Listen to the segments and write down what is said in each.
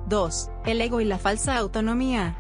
2. El ego y la falsa autonomía.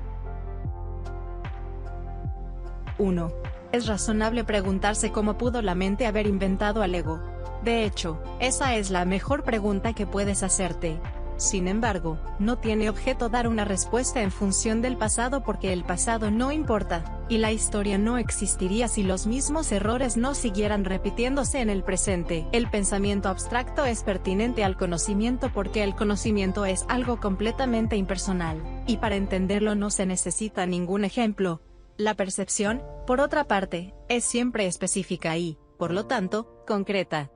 1. Es razonable preguntarse cómo pudo la mente haber inventado al ego. De hecho, esa es la mejor pregunta que puedes hacerte. Sin embargo, no tiene objeto dar una respuesta en función del pasado porque el pasado no importa, y la historia no existiría si los mismos errores no siguieran repitiéndose en el presente. El pensamiento abstracto es pertinente al conocimiento porque el conocimiento es algo completamente impersonal, y para entenderlo no se necesita ningún ejemplo. La percepción, por otra parte, es siempre específica y, por lo tanto, concreta.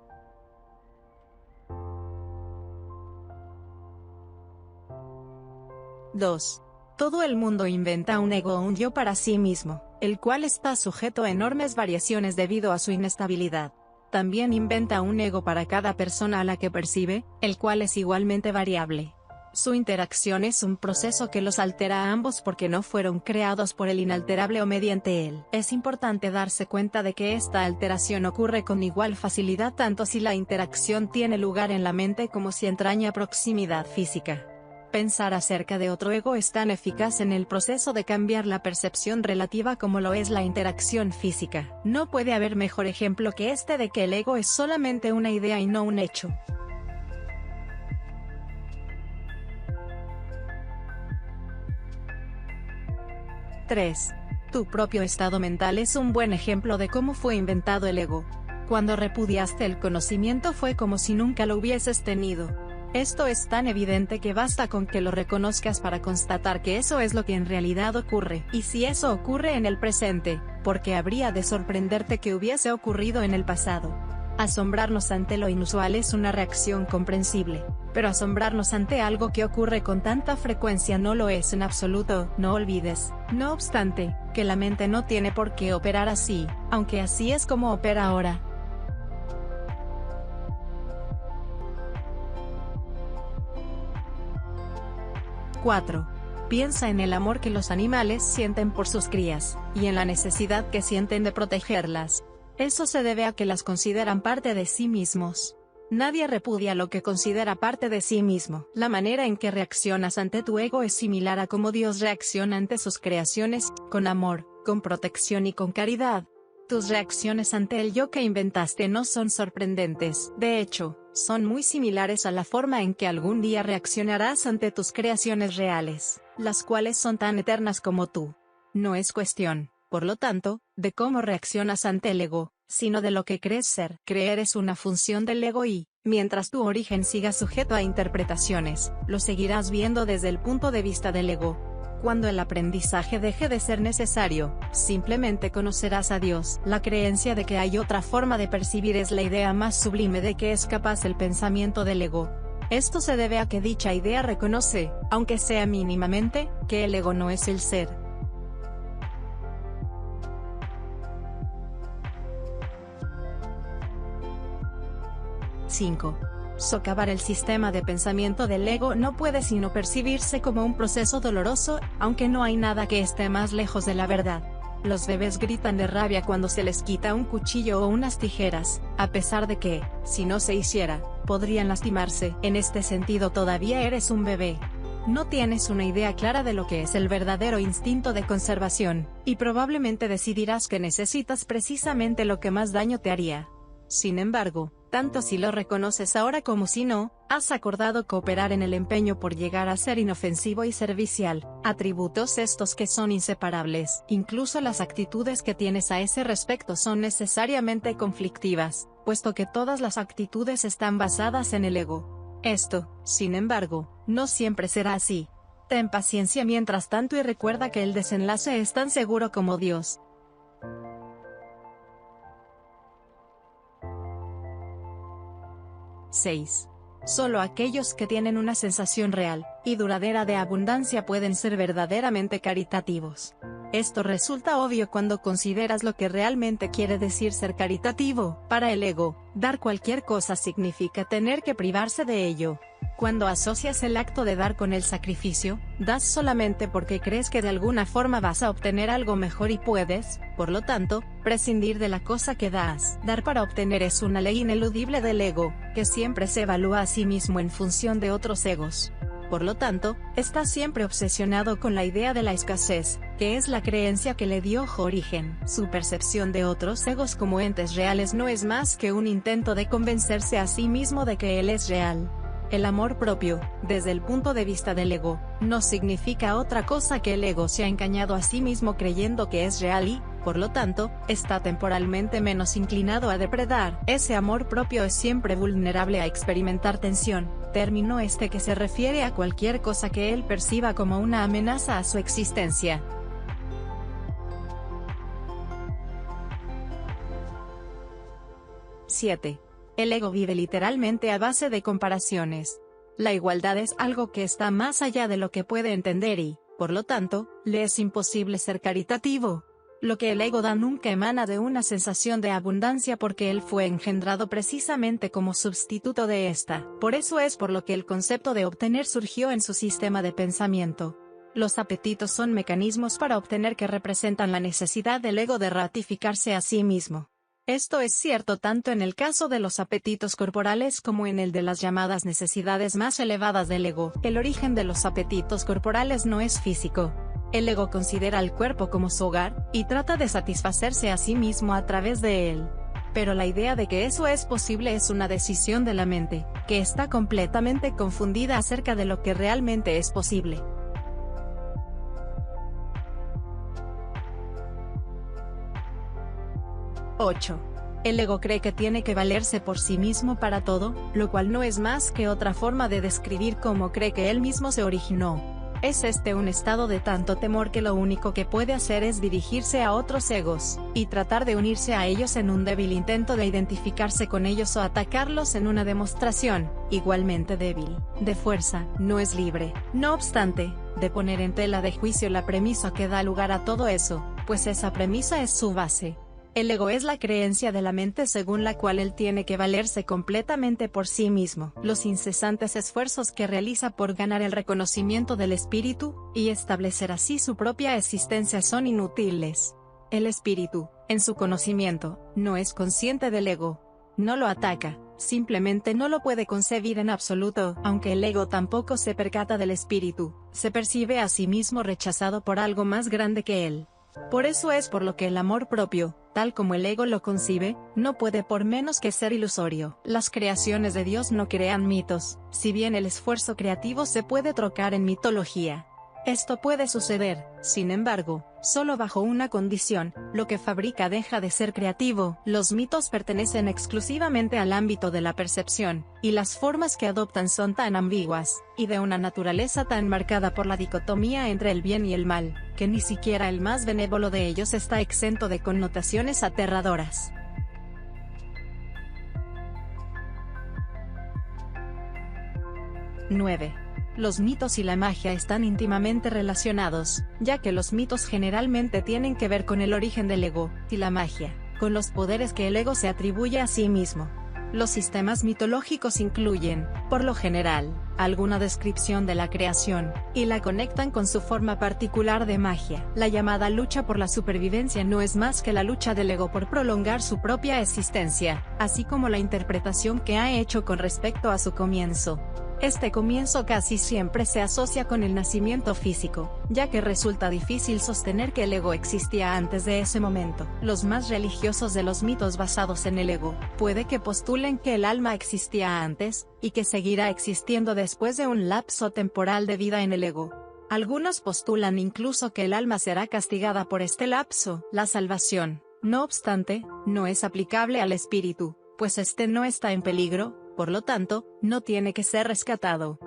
(2) Todo el mundo inventa un ego o un yo para sí mismo, el cual está sujeto a enormes variaciones debido a su inestabilidad. También inventa un ego para cada persona a la que percibe, el cual es igualmente variable. Su interacción es un proceso que los altera a ambos porque no fueron creados por el inalterable o mediante él. Es importante darse cuenta de que esta alteración ocurre con igual facilidad tanto si la interacción tiene lugar en la mente como si entraña proximidad física. Pensar acerca de otro ego es tan eficaz en el proceso de cambiar la percepción relativa como lo es la interacción física. No puede haber mejor ejemplo que este de que el ego es solamente una idea y no un hecho. (3) Tu propio estado mental es un buen ejemplo de cómo fue inventado el ego. Cuando repudiaste el conocimiento fue como si nunca lo hubieses tenido. Esto es tan evidente que basta con que lo reconozcas para constatar que eso es lo que en realidad ocurre. Y si eso ocurre en el presente, ¿por qué habría de sorprenderte que hubiese ocurrido en el pasado? Asombrarnos ante lo inusual es una reacción comprensible, pero asombrarnos ante algo que ocurre con tanta frecuencia no lo es en absoluto. No olvides, no obstante, que la mente no tiene por qué operar así, aunque así es como opera ahora. (4) Piensa en el amor que los animales sienten por sus crías, y en la necesidad que sienten de protegerlas. Eso se debe a que las consideran parte de sí mismos. Nadie repudia lo que considera parte de sí mismo. La manera en que reaccionas ante tu ego es similar a cómo Dios reacciona ante sus creaciones, con amor, con protección y con caridad. Tus reacciones ante el yo que inventaste no son sorprendentes. De hecho, son muy similares a la forma en que algún día reaccionarás ante tus creaciones reales, las cuales son tan eternas como tú. No es cuestión, por lo tanto, de cómo reaccionas ante el ego, sino de lo que crees ser. Creer es una función del ego y, mientras tu origen siga sujeto a interpretaciones, lo seguirás viendo desde el punto de vista del ego. Cuando el aprendizaje deje de ser necesario, simplemente conocerás a Dios. La creencia de que hay otra forma de percibir es la idea más sublime de que es capaz el pensamiento del ego. Esto se debe a que dicha idea reconoce, aunque sea mínimamente, que el ego no es el ser. 5. Socavar el sistema de pensamiento del ego no puede sino percibirse como un proceso doloroso, aunque no hay nada que esté más lejos de la verdad. Los bebés gritan de rabia cuando se les quita un cuchillo o unas tijeras, a pesar de que, si no se hiciera, podrían lastimarse. En este sentido todavía eres un bebé. No tienes una idea clara de lo que es el verdadero instinto de conservación, y probablemente decidirás que necesitas precisamente lo que más daño te haría. Sin embargo, tanto si lo reconoces ahora como si no, has acordado cooperar en el empeño por llegar a ser inofensivo y servicial, atributos estos que son inseparables. Incluso las actitudes que tienes a ese respecto son necesariamente conflictivas, puesto que todas las actitudes están basadas en el ego. Esto, sin embargo, no siempre será así. Ten paciencia mientras tanto y recuerda que el desenlace es tan seguro como Dios. 6. Solo aquellos que tienen una sensación real y duradera de abundancia pueden ser verdaderamente caritativos. Esto resulta obvio cuando consideras lo que realmente quiere decir ser caritativo. Para el ego, dar cualquier cosa significa tener que privarse de ello. Cuando asocias el acto de dar con el sacrificio, das solamente porque crees que de alguna forma vas a obtener algo mejor y puedes, por lo tanto, prescindir de la cosa que das. Dar para obtener es una ley ineludible del ego, que siempre se evalúa a sí mismo en función de otros egos. Por lo tanto, está siempre obsesionado con la idea de la escasez, que es la creencia que le dio origen. Su percepción de otros egos como entes reales no es más que un intento de convencerse a sí mismo de que él es real. El amor propio, desde el punto de vista del ego, no significa otra cosa que el ego se ha engañado a sí mismo creyendo que es real y, por lo tanto, está temporalmente menos inclinado a depredar. Ese amor propio es siempre vulnerable a experimentar tensión, término que se refiere a cualquier cosa que él perciba como una amenaza a su existencia. (7) El ego vive literalmente a base de comparaciones. La igualdad es algo que está más allá de lo que puede entender y, por lo tanto, le es imposible ser caritativo. Lo que el ego da nunca emana de una sensación de abundancia porque él fue engendrado precisamente como sustituto de esta. Por eso es por lo que el concepto de obtener surgió en su sistema de pensamiento. Los apetitos son mecanismos para obtener que representan la necesidad del ego de ratificarse a sí mismo. Esto es cierto tanto en el caso de los apetitos corporales como en el de las llamadas necesidades más elevadas del ego. El origen de los apetitos corporales no es físico. El ego considera al cuerpo como su hogar, y trata de satisfacerse a sí mismo a través de él. Pero la idea de que eso es posible es una decisión de la mente, que está completamente confundida acerca de lo que realmente es posible. (8) El ego cree que tiene que valerse por sí mismo para todo, lo cual no es más que otra forma de describir cómo cree que él mismo se originó. Es un estado de tanto temor que lo único que puede hacer es dirigirse a otros egos, y tratar de unirse a ellos en un débil intento de identificarse con ellos o atacarlos en una demostración, igualmente débil, de fuerza. No es libre, no obstante, de poner en tela de juicio la premisa que da lugar a todo eso, pues esa premisa es su base. El ego es la creencia de la mente según la cual él tiene que valerse completamente por sí mismo. Los incesantes esfuerzos que realiza por ganar el reconocimiento del espíritu, y establecer así su propia existencia son inútiles. El espíritu, en su conocimiento, no es consciente del ego. No lo ataca, simplemente no lo puede concebir en absoluto. Aunque el ego tampoco se percata del espíritu, se percibe a sí mismo rechazado por algo más grande que él. Por eso es por lo que el amor propio, tal como el ego lo concibe, no puede por menos que ser ilusorio. Las creaciones de Dios no crean mitos, si bien el esfuerzo creativo se puede trocar en mitología. Esto puede suceder, sin embargo, solo bajo una condición: lo que fabrica deja de ser creativo. Los mitos pertenecen exclusivamente al ámbito de la percepción, y las formas que adoptan son tan ambiguas, y de una naturaleza tan marcada por la dicotomía entre el bien y el mal, que ni siquiera el más benévolo de ellos está exento de connotaciones aterradoras. (9) Los mitos y la magia están íntimamente relacionados, ya que los mitos generalmente tienen que ver con el origen del ego, y la magia, con los poderes que el ego se atribuye a sí mismo. Los sistemas mitológicos incluyen, por lo general, alguna descripción de la creación, y la conectan con su forma particular de magia. La llamada lucha por la supervivencia no es más que la lucha del ego por prolongar su propia existencia, así como la interpretación que ha hecho con respecto a su comienzo. Este comienzo casi siempre se asocia con el nacimiento físico, ya que resulta difícil sostener que el ego existía antes de ese momento. Los más religiosos de los mitos basados en el ego, puede que postulen que el alma existía antes, y que seguirá existiendo después de un lapso temporal de vida en el ego. Algunos postulan incluso que el alma será castigada por este lapso. La salvación, no obstante, no es aplicable al espíritu, pues no está en peligro. Por lo tanto, no tiene que ser rescatado.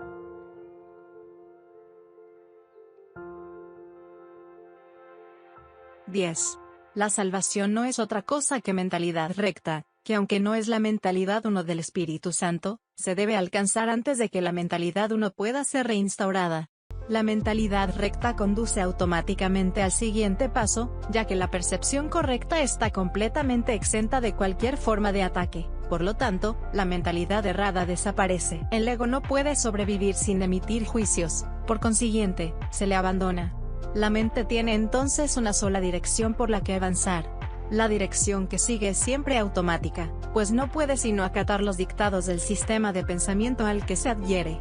10. La salvación no es otra cosa que mentalidad recta, que aunque no es la mentalidad 1 del Espíritu Santo, se debe alcanzar antes de que la mentalidad 1 pueda ser reinstaurada. La mentalidad recta conduce automáticamente al siguiente paso, ya que la percepción correcta está completamente exenta de cualquier forma de ataque. Por lo tanto, la mentalidad errada desaparece. El ego no puede sobrevivir sin emitir juicios, por consiguiente, se le abandona. La mente tiene entonces una sola dirección por la que avanzar. La dirección que sigue es siempre automática, pues no puede sino acatar los dictados del sistema de pensamiento al que se adhiere.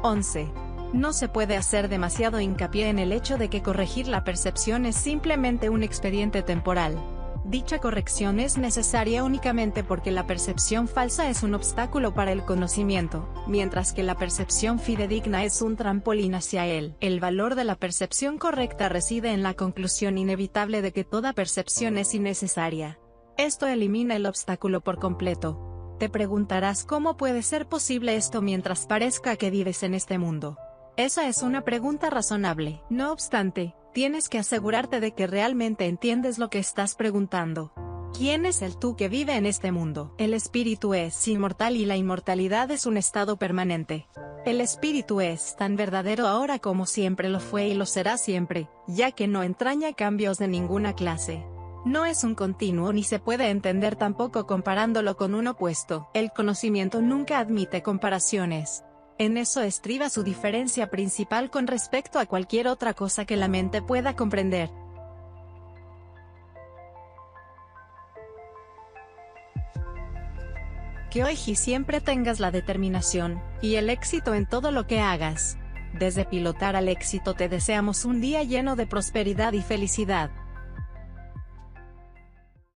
11. No se puede hacer demasiado hincapié en el hecho de que corregir la percepción es simplemente un expediente temporal. Dicha corrección es necesaria únicamente porque la percepción falsa es un obstáculo para el conocimiento, mientras que la percepción fidedigna es un trampolín hacia él. El valor de la percepción correcta reside en la conclusión inevitable de que toda percepción es innecesaria. Esto elimina el obstáculo por completo. Te preguntarás cómo puede ser posible esto mientras parezca que vives en este mundo. Esa es una pregunta razonable. No obstante, tienes que asegurarte de que realmente entiendes lo que estás preguntando. ¿Quién es el tú que vive en este mundo? El espíritu es inmortal y la inmortalidad es un estado permanente. El espíritu es tan verdadero ahora como siempre lo fue y lo será siempre, ya que no entraña cambios de ninguna clase. No es un continuo ni se puede entender tampoco comparándolo con un opuesto. El conocimiento nunca admite comparaciones. En eso estriba su diferencia principal con respecto a cualquier otra cosa que la mente pueda comprender. Que hoy y siempre tengas la determinación y el éxito en todo lo que hagas. Desde Pilotar al Éxito te deseamos un día lleno de prosperidad y felicidad.